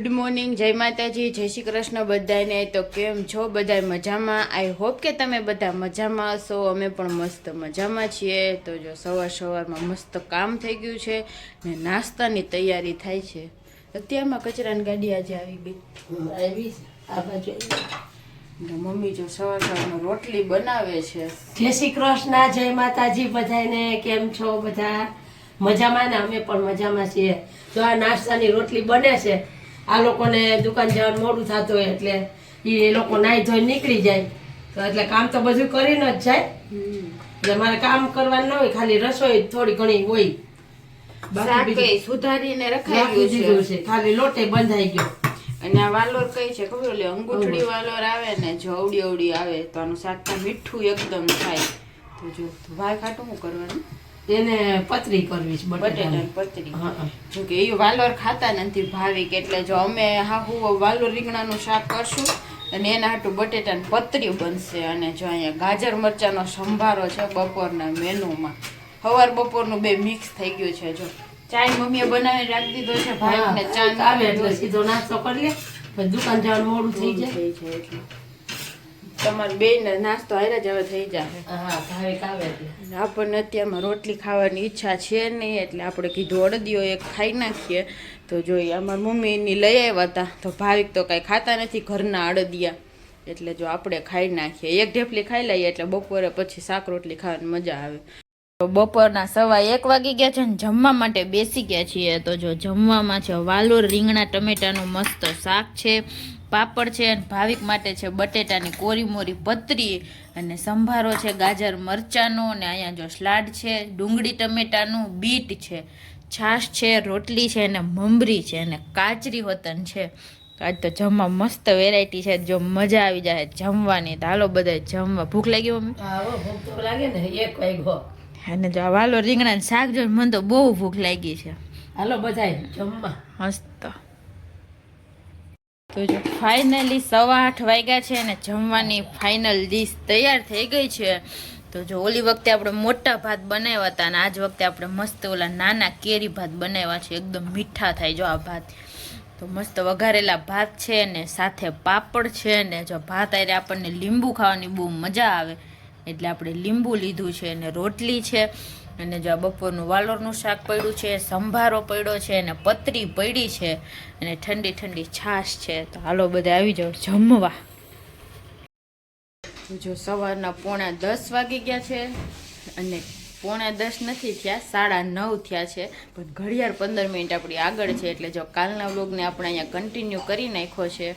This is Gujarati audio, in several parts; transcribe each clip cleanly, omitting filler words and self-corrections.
ગુડ મોર્નિંગ, જય માતાજી, જય શ્રી કૃષ્ણ બધાને। તો કેમ છો બધા? મજામાં? આઈ હોપ કે તમે બધા મજામાં હશો। અમે પણ મસ્ત મજામાં છીએ। તો જો સવારમાં મસ્ત કામ થઈ ગયું છે ને નાસ્તાની તૈયારી થાય છે। અત્યારમાં કચરાની ગાડી આજે આવી ગઈ। મમ્મી જો સવારમાં રોટલી બનાવે છે। જય શ્રી કૃષ્ણ, જય માતાજી બધાને। કેમ છો બધા? મજામાં ને? અમે પણ મજામાં છીએ। જો આ નાસ્તાની રોટલી બને છે। આ લોકોને દુકાન જવાનું મોડું થતું હોય એટલે એ લોકો નાઈ ધોઈ નીકળી જાય તો એટલે કામ તો બધું કરીને જ જાય। એટલે મારે કામ કરવાનું ન હોય, ખાલી રસોઈ થોડી ઘણી હોય। બાકી સુધારીને રખાઈ છે, ખાલી લોટે બંધાઈ ગયો। અને આ વાલોર કઈ છે ખબર? એટલે અંગૂઠડી વાલોર આવે ને, જો અવડી અવડી આવે તો આનું શાક મીઠું એકદમ થાય। તો જો ભાઈ ખાટું શું કરવાનું? એને પતરી કરવી છે, બટેટાની પતરી। જો કે એ વાલોર ખાતા નથી ભાવિક, એટલે જો અમે હાહુ વાલોર રીંગણાનું શાક કરશું અને એના હાટું બટેટાની પતરી બનશે। અને જો અહીંયા ગાજર મરચાંનો સંભારો છે બપોરના મેનુમાં। સવાર બપોરનું બે મિક્સ થઈ ગયું છે। જો ચાય મમ્મીએ બનાવી રાખી દીધો છે ભાઈને, ચા આવે એટલે સીધો નાસ્તો કરી લે, દુકાન જવાનું મોડું થઈ જાય એટલે તમારે બેયને નાસ્તો હારે જ હવે થઈ જાય। હા, ભાવિક આવે એટલે આપણને અત્યારમાં રોટલી ખાવાની ઈચ્છા છે નહીં, એટલે આપણે કીધું અડદિયો એક ખાઈ નાખીએ। તો જોઈએ અમારા મમ્મી એની લઈ આવ્યા હતા, તો ભાવિક તો કાંઈ ખાતા નથી ઘરના અડદિયા, એટલે જો આપણે ખાઈ નાખીએ। એક ઢેફલી ખાઈ લઈએ એટલે બપોરે પછી શાક રોટલી ખાવાની મજા આવે। તો બપોરના 1:15 વાગી ગયા છે ને જમવા માટે બેસી ગયા છીએ। તો જો જમવામાં છે વાલોર રીંગણા ટમેટાનું મસ્ત શાક છે, પાપડ છે અને ભાવિક માટે છે બટેટાની કોરી મોરી પતરી અને સંભારો છે ગાજર મરચાંનો, અને અહીંયા જો સલાડ છે ડુંગળી ટમેટાનું, બીટ છે, છાશ છે, રોટલી છે અને મમરી છે અને કાચરી હોતન છે। આજ તો જમવા મસ્ત વેરાયટી છે, જો મજા આવી જાય જમવાની। તો હાલો બધા જમવા। ભૂખ લાગી મમ્મી? હા, ભૂખ તો લાગે ને, 1 વાગ્યો। અને જો આ વાલોર રીંગણાનું શાક જો મને તો બહુ ભૂખ લાગી છે। હાલો બધાય જમવા મસ્ત। તો જો ફાઇનલી 8:15 વાગ્યા છે અને જમવાની ફાઇનલ ડીશ તૈયાર થઈ ગઈ છે। તો જો ઓલી વખતે આપણે મોટા ભાત બનાવ્યા હતા અને આજ વખતે આપણે મસ્ત ઓલા નાના કેરી ભાત બનાવ્યા છે, એકદમ મીઠા થાય જો આ ભાત। તો મસ્ત વઘારેલા ભાત છે ને સાથે પાપડ છે ને જો ભાત આરે આપણને લીંબુ ખાવાની બહુ મજા આવે એટલે આપણે લીંબુ લીધું છે, અને રોટલી છે, અને જો બપોરનું વાલોરનું શાક પડ્યું છે, સંભારો પડ્યો છે અને પતરી પડી છે અને ઠંડી ઠંડી છાશ છે। તો હાલો બધા આવી જાઓ જમવા। જો સવારના 9:45 વાગી ગયા છે અને 9:45 નથી થયા, 9:30 થયા છે, પણ ઘડિયાળ 15 મિનિટ આપણી આગળ છે। એટલે જો કાલના વ્લોગને આપણે અહીંયા કન્ટિન્યુ કરી નાખ્યો છે।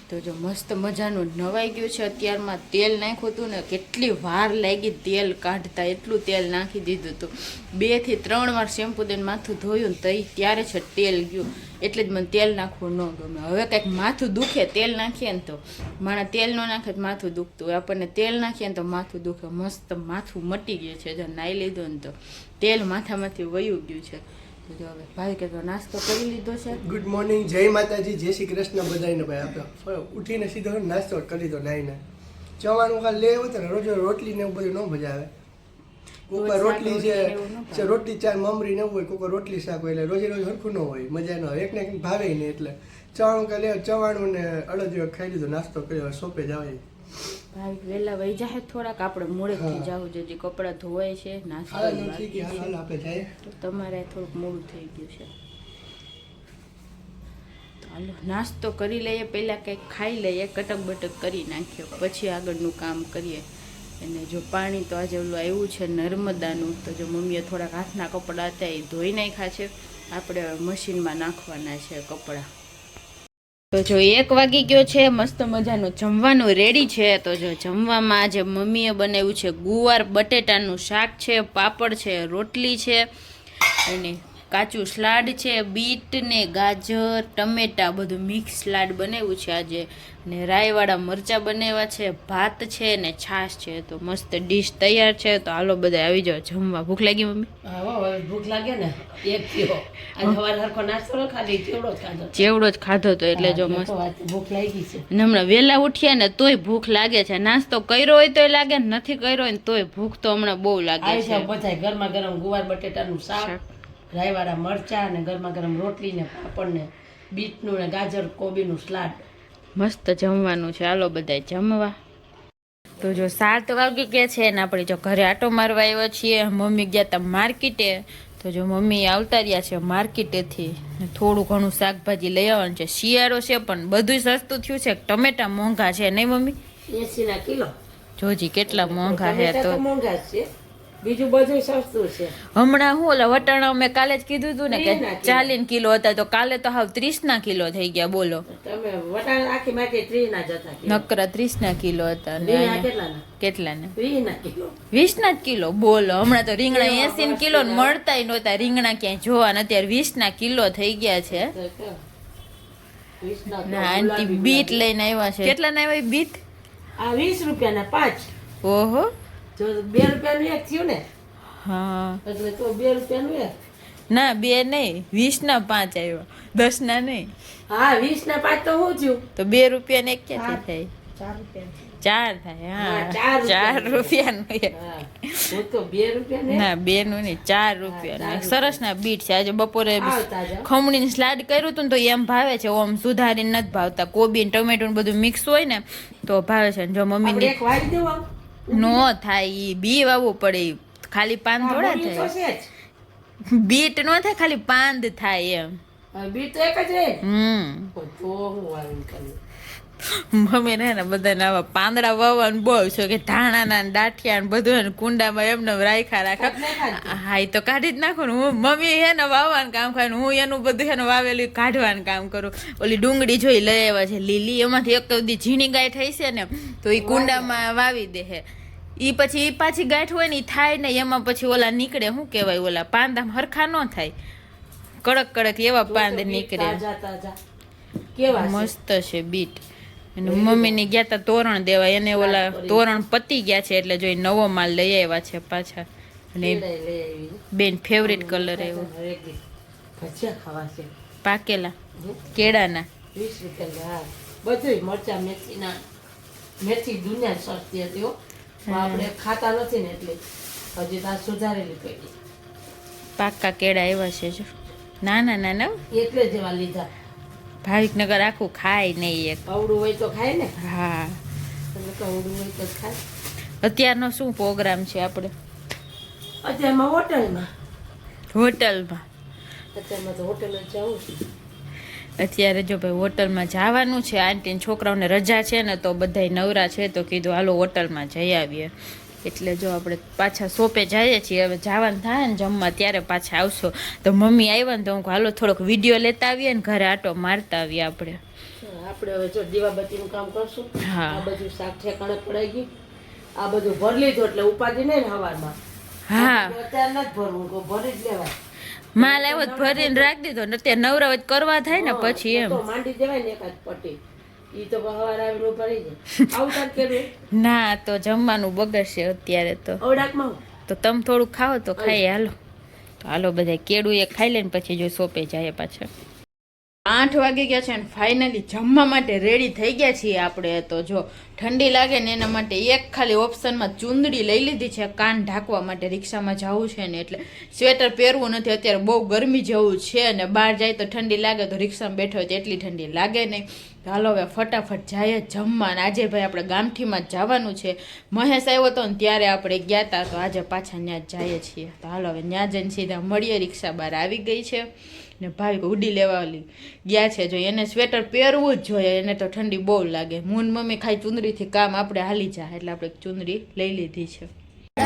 તો જો મસ્ત મજાનું નવાઈ ગયું છે। અત્યારમાં તેલ નાખ્યું હતું ને, કેટલી વાર લાગી તેલ કાઢતા, એટલું તેલ નાખી દીધું હતું। 2 થી 3 વાર શેમ્પુ દઈને માથું ધોયું ને ત્યારે છે તેલ ગયું, એટલે જ મને તેલ નાખવું ન ગમે। હવે કંઈક માથું દુખે તેલ નાખીએ ને તો, મારા તેલ ન નાખે તો માથું દુખતું હોય, આપણને તેલ નાખીએ ને તો માથું દુખે। મસ્ત માથું મટી ગયું છે, જો નાઈ લીધું ને તો તેલ માથામાંથી વયું ગયું છે। તો જો હવે ભાઈ કે તો નાસ્તો કરી લીધો છે। ગુડ મોર્નિંગ, જય માતાજી, જય શ્રી કૃષ્ણ બધાને। ભાઈ આપણે ઉઠીને સીધો નાસ્તો કરી લીધો, નાઈને જવાનું ખાલી લે હોય ને, રોજ રોટલી ને એવું બધું ન મજા આવે। કોઈક રોટલી છે, રોટલી ચાર મમરી ને એવું હોય, કોઈક રોટલી શાક હોય, એટલે રોજે રોજ હરખું ન હોય, મજા ન આવે, એકને એક ભાવે નહીં। એટલે ચવાણું કાલે ચવાણું ને અડદિયો ખાઈ લીધો, નાસ્તો કર્યો, સોંપે જવાય। ભાઈ વહેલા વહી જાય થોડાક, આપણે મોડેથી જવું છે, જે કપડાં ધોવાય છે, નાસ્તો તો તમારે થોડુંક મોડું થઈ ગયું છે। તો હાલો નાસ્તો કરી લઈએ, પહેલાં કંઈક ખાઈ લઈએ, કટક બટક કરી નાખ્યો, પછી આગળનું કામ કરીએ। અને જો પાણી તો આજે ઓલું આવ્યું છે નર્મદાનું, તો જો મમ્મીએ થોડાક હાથના કપડાં હતા એ ધોઈ નાખ્યા છે, આપણે મશીનમાં નાખવાના છે કપડાં। તો જો 1 વાગી ગયો છે, મસ્ત મજાનું જમવાનું રેડી છે। તો જો જમવામાં આજે મમ્મીએ બનાવ્યું છે ગુવાર બટેટાનું શાક છે, પાપડ છે, રોટલી છે અને કાચું સલાડ છે, બીટ ને ગાજર ટમેટા બધું મિક્સ સલાડ બનાવ્યું છે આજે, ને રાઈવાળા મરચાં બનાવ્યા છે, ભાત છે ને છાશ છે। તો મસ્ત ડીશ તૈયાર છે। તો હાલો બધા આવી જાઓ જમવા। ભૂખ લાગી મમ્મી? હા, ભૂખ લાગે ને, એક થયો આજે સવારે હરખો નાસ્તો ન ખાધી, ચેવડો જ ખાધો તો એટલે જો મસ્ત ભૂખ લાગી છે। અને હમણાં વહેલા ઉઠ્યા ને તોય ભૂખ લાગે છે, નાસ્તો કર્યો હોય તોય લાગે, નથી કર્યો હોય ને તોય ભૂખ તો હમણાં બહુ લાગે છે। બધા ગરમા ગરમ ગુવાર બટેટાનું શાક, રાઈવાળા મરચા ને ગરમા ગરમ રોટલી ને પાપડ ને બીટનું ને ગાજર કોબીનું સલાડ. મસ્ત જમવાનું છે, હાલો બધાય જમવા. તો જો 7 વાગી ગયા છે ને આપણે જો ઘરે આટો મારવા આવ્યા છીએ. મમ્મી ગયા હતા માર્કેટે, તો જો મમ્મી આવતા રહ્યા છે માર્કેટેથી. થોડું ઘણું શાકભાજી લઈ આવવાનું છે. શિયાળો છે પણ બધું સસ્તું થયું છે. ટમેટા મોંઘા છે નહીં મમ્મી? 80 ના કિલો. જોજી કેટલા મોંઘા છે. ટમેટા તો મોંઘા જ છે, બીજું બધું સસ્તું છે. હમણાં હું ઓલા વટાણા મેં કાલે જ કીધું હતું ને કે 30 ના 40 કિલો હતા, તો કાલે તો હાવ 30 ના કિલો થઈ ગયા. બોલો, તમે વટાણા આખી માટી 30 ના જતા કિલો. નકરા 30 ના કિલો હતા ને રીંગણા અહીંયા કેટલા કેટલા ના? ને 20 ના કિલો. 20 ના જ કિલો. બોલો, હમણાં તો રીંગણા 80 ના કિલો મળતા નહોતા. રીંગણા ક્યાંય જોવા ને અત્યારે 20 ના કિલો થઈ ગયા છે. 20 ના ના આંટી બીટ લઈને આવ્યા છે. કેટલા ના આવ્યા બીટ? આ 20 રૂપિયાના 5. ઓહો, જો 2 રૂપિયાનું એક થયું ને, હા. એટલે તો 2 રૂપિયાનું એક. ના 2 નહીં, 20 ના 5 આવ્યા, 10 ના નહીં. હા 20 ના 5 તો હું થયું? તો 2 રૂપિયા ને એક ક્યાંથી થાય? 4 રૂપિયા. 4 થાય. હા, હા, 4 4 રૂપિયાનું એક. હા હું તો 2 રૂપિયા ના 2 નું નહીં, 4 રૂપિયા. સરસ ના બીટ છે. આજે બપોરે આવતા જાઓ. ખમણીને સ્લાડ કર્યું હતું ને તો એમ ભાવે છે. ઓમ સુધારીને નથી ભાવતા. કોબી ને ટમેટું ને બધું મિક્સ હોય ને તો ભાવે છે. જો આપણે મમ્મી એક વાળી દેવું આમ? નો થાય, ઈ બી વાવવું પડે. ઈ ખાલી પાન થોડા બોલી તો થાય. છે જ. બીટ નો થાય, ખાલી પાંદ થાય એમ. હવે બીટ તો એક જ રહે ને. તો હું વાળી કરું. મમ્મી ને બધાને આવા પાંદડા વાવવાનું બહુ છે કે ધાણાના ને દાઠિયા ને બધું ને કુંડામાં એમને રાખ્યા રાખે. હા એ તો કાઢી જ નાખો ને. હું મમ્મી હે ને વાવવાનું કામ કરે, હું એનું બધું એને વાવેલું કાઢવાનું કામ કરું. ઓલી ડુંગળી જોઈ લઈ આવ્યા છે લીલી, એમાંથી એક તો દી ઝીણી ગાય થઈ છે ને તો એ કુંડામાં વાવી દે હે. ઈ પછી ઈ પાછી ગાંઠ હોય ને ઈ થાય ને એમાં પછી ઓલા નીકળે, શું કહેવાય, ઓલા પાંદા હરખા ન થાય, કડક કડક એવા પાંદ નીકળે. તાજા તાજા કેવા છે? મસ્ત છે બીટ. અને મમ્મીને ગયા તા તોરણ દેવા, એને ઓલા તોરણ પતી ગયા છે એટલે જો નવો માલ લઈ આવ્યા છે પાછા. અને કેળાય લઈ આવી. બેન ફેવરેટ કલર આવ્યો હરેક દી ભજીયા ખાવા છે. પાકેલા કેળાના 20 રૂપિયા. હા બધું મરચા મેથીના, મેથી દુનિયા સસ્તી હતી હો. આપણે ખાતા નથી ને એટલે હજી તો આ સુધારેલી પેટી. પાકા કેળા આવ્યા છે જો, નાના નાના. એટલે જ એવા લીધા. ભાવિકનગર આખું ખાય નહીં એક. અવડું હોય તો ખાય ને. હા, તમે તો અવડું હોય તો જ ખાય. અત્યારનો શું પ્રોગ્રામ છે આપણે? અત્યારમાં હોટલમાં. હોટલમાં અત્યારમાં તો હોટલ જ જવું છે. અત્યારે જો ભાઈ હોટલમાં જવાનું છે. આંટીને છોકરાઓને રજા છે ને તો બધાય નવરા છે તો કીધું હાલો હોટલમાં જઈ આવીએ. એટલે જો આપણે પાછા શોપે જઈએ છીએ. હવે જવાનું થાય ને જમવા ત્યારે પાછા આવશો. તો મમ્મી આવ્યા ને તો હું કહું હાલો થોડોક વિડીયો લેતા આવીએ ને ઘરે આટો મારતા આવીએ આપણે. આપણે હવે જો દીવાબત્તીનું કામ કરશું. હા. આ બધું શાક ઠેકાણે પડાઈ ગયું. આ બધું ભરી લીધું એટલે ઉપાધિ નહીં ને હવારમાં. હા, અત્યારે નથી ભરવું, તો ભરી જ લેવાય. માલ આવ્યો તો ભરીને રાખી દીધો ને અત્યારે નવરા હોય તો કરવા થાય ને પછી એમ. તો માંડી દેવાય ને એકાદ પટ્ટી. ઈ તો સવારે આવીને ભરી જાય. આવું તાર કેવું? ના તો જમવાનું બગડશે અત્યારે તો. અવડાકમાં હું? તો તમે થોડુંક ખાઓ તો ખાઈએ. હાલો તો હાલો બધા કેળું એ ખાઈ લઈને પછી જો શોપે જાય પાછા. 8 વાગી ગયા છે અને ફાઇનલી જમવા માટે રેડી થઈ ગયા છીએ આપણે. તો જો ઠંડી લાગે ને એના માટે એક ખાલી ઓપ્શનમાં ચૂંદડી લઈ લીધી છે કાન ઢાંકવા માટે. રિક્ષામાં જવું છે ને એટલે સ્વેટર પહેરવું નથી, અત્યારે બહુ ગરમી જેવું છે અને બહાર જાય તો ઠંડી લાગે, તો રિક્ષામાં બેઠો હોય તો એટલી ઠંડી લાગે નહીં. હાલો હવે ફટાફટ જાય જમવા. આજે ભાઈ આપણે ગામઠીમાં જ જવાનું છે. મહેશ આવ્યો હતો ને ત્યારે આપણે ગયા હતા, તો આજે પાછા ત્યાં જ જઈએ છીએ. તો હાલો હવે ત્યાં જઈને સીધા મળીએ. રિક્ષા બહાર આવી ગઈ છે ને ભાવિક ઉડી લેવા ગયા છે. જો એને સ્વેટર પહેરવું જ જોઈએ, એને તો ઠંડી બહુ લાગે. મૂન મમ્મી ખાઈ ચુંદડીથી કામ આપણે હાલી જાય એટલે આપણે ચુંદડી લઈ લીધી છે.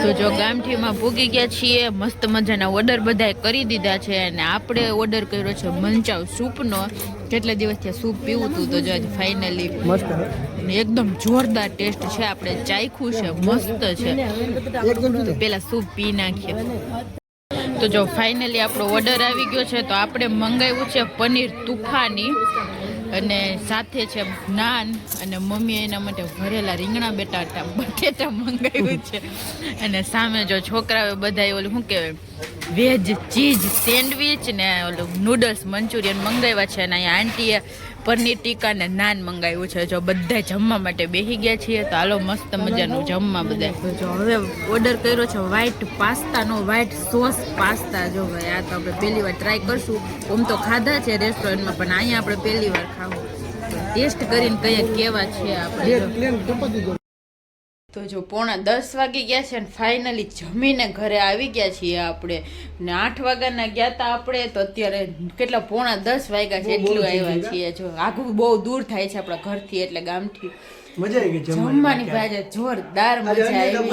તો જો ગામઠીમાં ભૂગી ગયા છીએ. મસ્ત મજાના ઓર્ડર બધાએ કરી દીધા છે અને આપણે ઓર્ડર કર્યો છે મંચાવ સૂપનો. કેટલા દિવસથી સૂપ પીવું હતું તો જો આજે ફાઇનલી એકદમ જોરદાર ટેસ્ટ છે. આપણે ચાખ્યું છે, મસ્ત છે. પેલા સૂપ પી નાખીએ. તો જો ફાઇનલી આપણો ઓર્ડર આવી ગયો છે. તો આપણે મંગાવ્યું છે પનીર તુફાની અને સાથે છે નાન, અને મમ્મીએ એના માટે ભરેલા રીંગણા બટેટા મંગાવ્યું છે. અને સામે જો છોકરાઓ બધા ઓલું શું કહેવાય વેજ ચીઝ સેન્ડવિચ ને ઓલું નૂડલ્સ મંચુરિયન મંગાવ્યા છે અને અહીંયા આંટીએ પનીર ટીકા ને નાન મંગાવ્યું છે. જો બધા જમવા માટે બેસી ગયા છીએ તો હાલો મસ્ત મજાનું જમવા બધા. જો હવે ઓર્ડર કર્યો છે વ્હાઈટ પાસ્તાનો, વ્હાઈટ સોસ પાસ્તા. જો ભાઈ આ તો આપણે પહેલી વાર ટ્રાય કરશું. આમ તો ખાધા છે રેસ્ટોરન્ટમાં પણ અહીંયા આપણે પહેલી વાર ખાવું. ટેસ્ટ કરીને કહીએ કેવા છે આપણે. તો જો 9:45 વાગી ગયા છે અને ફાઇનલી જમીને ઘરે આવી ગયા છીએ આપણે. ને 8 વાગ્યાના ગયા હતા આપણે તો અત્યારે કેટલા 9:45 વાગ્યા છે એટલું આવ્યા છીએ. જો આઘું બહુ દૂર થાય છે આપણા ઘરથી એટલે ગામથી. મજા આવી ગઈ જમવાની ભાઈ જોરદાર મજા આવી.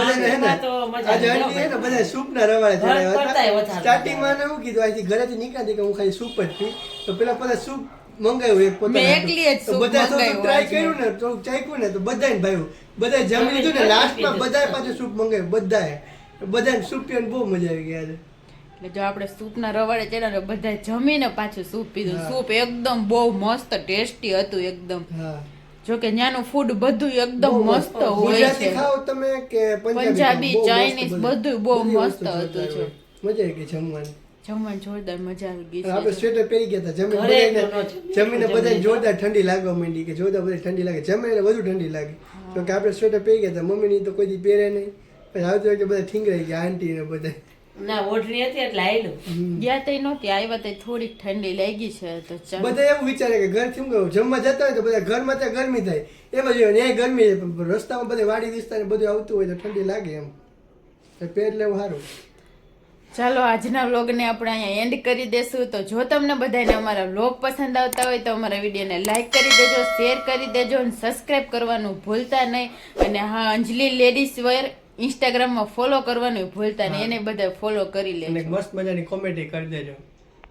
બધા સૂપ ના રવાડે સ્ટાર્ટિંગમાં એવું કીધું અહીંથી ઘરેથી નીકળતી કે હું ખાલી સૂપ જ પી. તો પેલા સૂપ મંગાવ્યું એક પોતાનું, બધા ટ્રાય કર્યું ને થોડુંક ચાખ્યું ને તો બધાને ભાવ્યું. બધા જમી લીધું ને લાસ્ટમાં બધાએ પાછું સૂપ મંગાવ્યું. બધાને સૂપ પીવાની બહુ મજા આવી ગઈ. એટલે જો આપણે સૂપના રવાડે ચડ્યા ને બધા જમીને પાછું સૂપ પીધું. સૂપ એકદમ બહુ મસ્ત ટેસ્ટી હતું એકદમ. જો કે ત્યાંનું ફૂડ બધું એકદમ મસ્ત હોય છે. ખાવ તમે કે પંજાબી ચાઇનીઝ બધું બહુ મસ્ત હતું. છે મજા આવી ગઈ જમવાની. જમવાની જોરદાર મજા આવી ગઈ. આપણે સ્વેટર પહેરી ગયા હતા જમીને બધાને જોરદાર ઠંડી લાગવા માંડી કે જોરદાર બધી ઠંડી લાગે. જમીને વધુ ઠંડી લાગે તો કે આપણે સ્વેટર પહેરી ગયા હતા. મમ્મીની તો કોઈ દી પહેરે નહીં. પછી આવતી વખતે બધા ઠીંગરાઈ ગયા આંટી ને બધા. ના ઓઢણી હતી એટલે આયલું ગયા તઈ નહોતી આવ્યા તઈ થોડીક ઠંડી લાગી છે તો ચાલો. બધા એવું વિચારે કે ઘર થી જમવા જતા હોય તો બધા ઘરમાં ત્યાં ગરમી થાય એમ જ હોય. ગરમી રસ્તામાં બધે વાડી વિસ્તાર બધું આવતું હોય તો ઠંડી લાગે એમ. પેટ લેવું સારું. ચાલો આજના વ્લોગને આપણે અહીંયા એન્ડ કરી દેશું. તો જો તમને બધાને અમારા વ્લોગ પસંદ આવતા હોય તો અમારા વિડીયોને લાઈક કરી દેજો, શેર કરી દેજો અને સબસ્ક્રાઈબ કરવાનું ભૂલતા નહીં. અને હા, અંજલિ લેડીઝ વેર ઇન્સ્ટાગ્રામમાં ફોલો કરવાનું ભૂલતા નહીં, એને બધા ફોલો કરી લેજો. મસ્ત મજાની કોમેડી કરી દેજો.